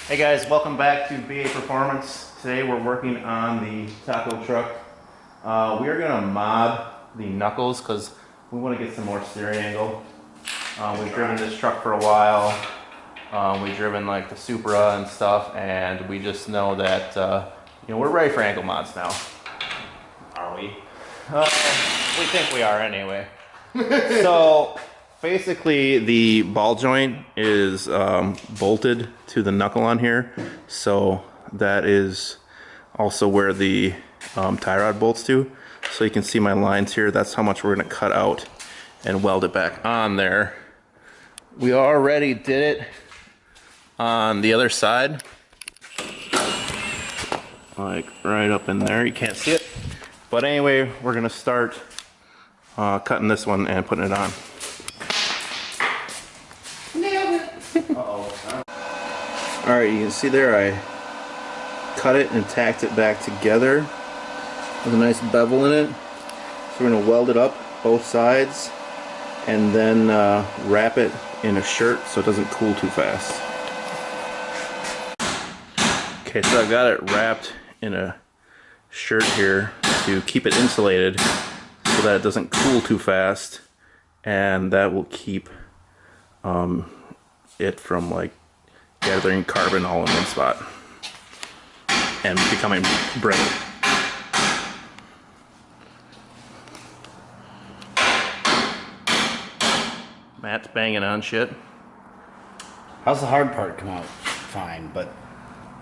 Hey guys, welcome back to BA Performance. Today we're working on the taco truck. We are going to mod the knuckles because we want to get some more steering angle. We've driven this truck for a while. We've driven like the Supra and stuff, and we just know that we're ready for ankle mods now. Are we? We think we are anyway. So basically the ball joint is bolted to the knuckle on here, so that is also where the tie rod bolts to. So you can see my lines here. That's how much we're going to cut out and weld it back on there. We already did it on the other side, like right up in there. You can't see it, but anyway, we're going to start cutting this one and putting it on. Nailed it. Uh-oh. All right, you can see there I cut it and tacked it back together with a nice bevel in it. So we're going to weld it up both sides and then wrap it in a shirt so it doesn't cool too fast. Okay, so I've got it wrapped in a shirt here to keep it insulated so that it doesn't cool too fast, and that will keep it from like gathering carbon all in one spot and becoming brittle. Matt's banging on shit. How's the hard part come out? Fine, but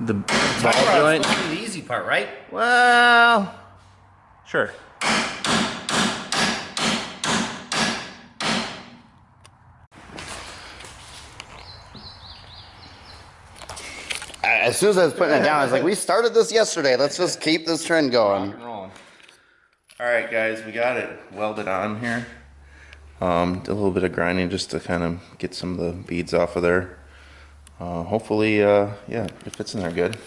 the ball joint. The easy part, right? Well, sure. As soon as I was putting it down, I was like, we started this yesterday. Let's just keep this trend going. Rock and rolling. All right, guys, we got it welded on here. Did a little bit of grinding just to kind of get some of the beads off of there. Hopefully, yeah, it fits in there good.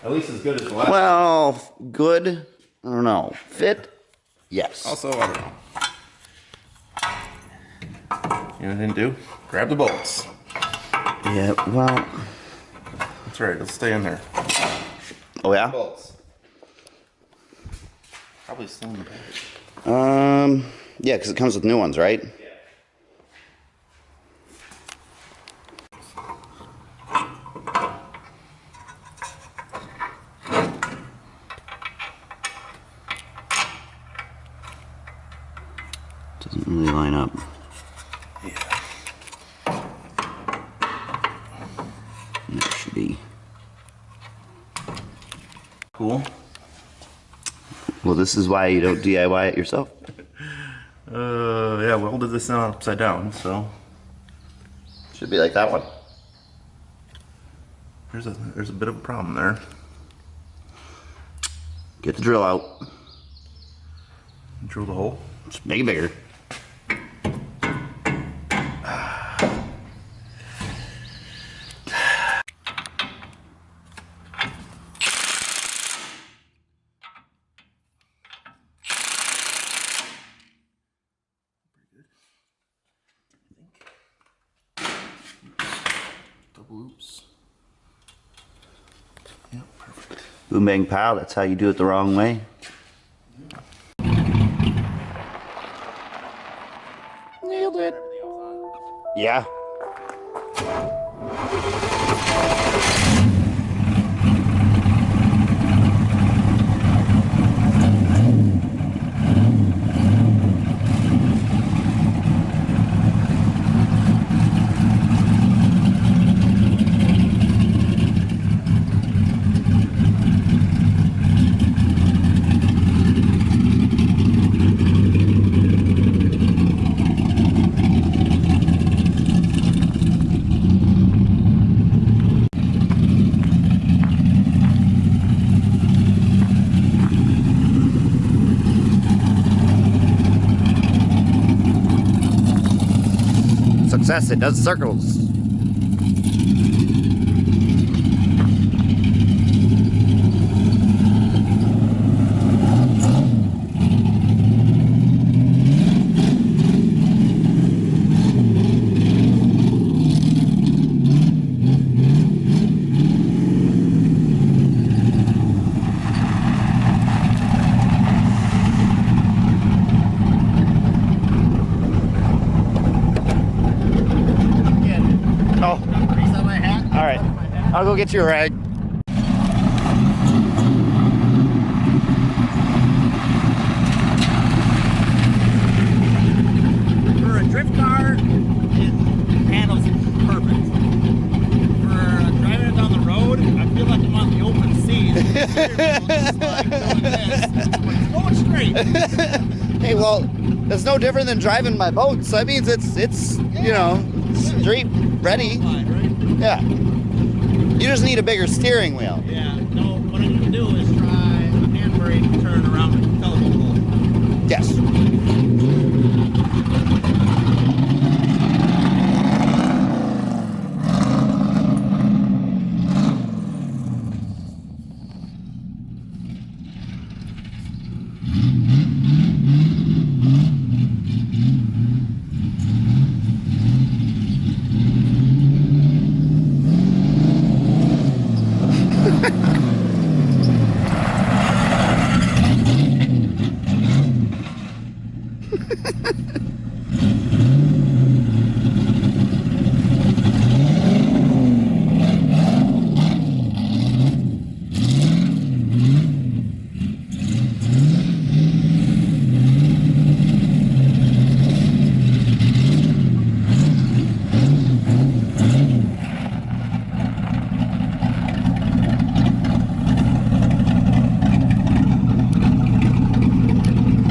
At least as good as the last. Well, good. I don't know. Fit? Yes. Also, I don't know. You know what I didn't do? Grab the bolts. Yeah, well. That's right, it'll stay in there. Oh, yeah? Bolts. Probably still in the package. Yeah, because it comes with new ones, right? Yeah. Doesn't really line up. Yeah. That should be Cool. Well, this is why you don't DIY it yourself. Yeah, welded this now upside down, so Should be like that one. there's a bit of a problem there. Get the drill out. Drill the hole. Just make it bigger. Oops. Yeah, perfect. Boom bang pow, that's how you do it the wrong way. Nailed it. Yeah. success. It does circles. Oh, all right. I'll go get you a rag. For a drift car, it handles perfect. For driving it down the road, I feel like I'm on the open seas. It's going straight. Hey, well, that's no different than driving my boat. So that means it's you know, straight ready. Fine, right? Yeah. You just need a bigger steering wheel. Yeah. No, what I need to do is try a handbrake turn around the telephone pole. Yes.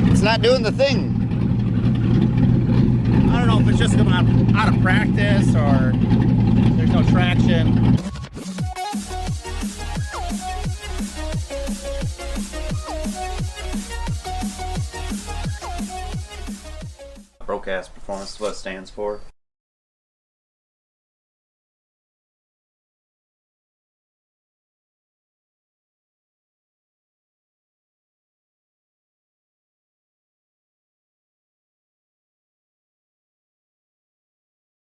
It's not doing the thing. I don't know if it's just coming out of practice or there's no traction. Broadcast performance is what it stands for.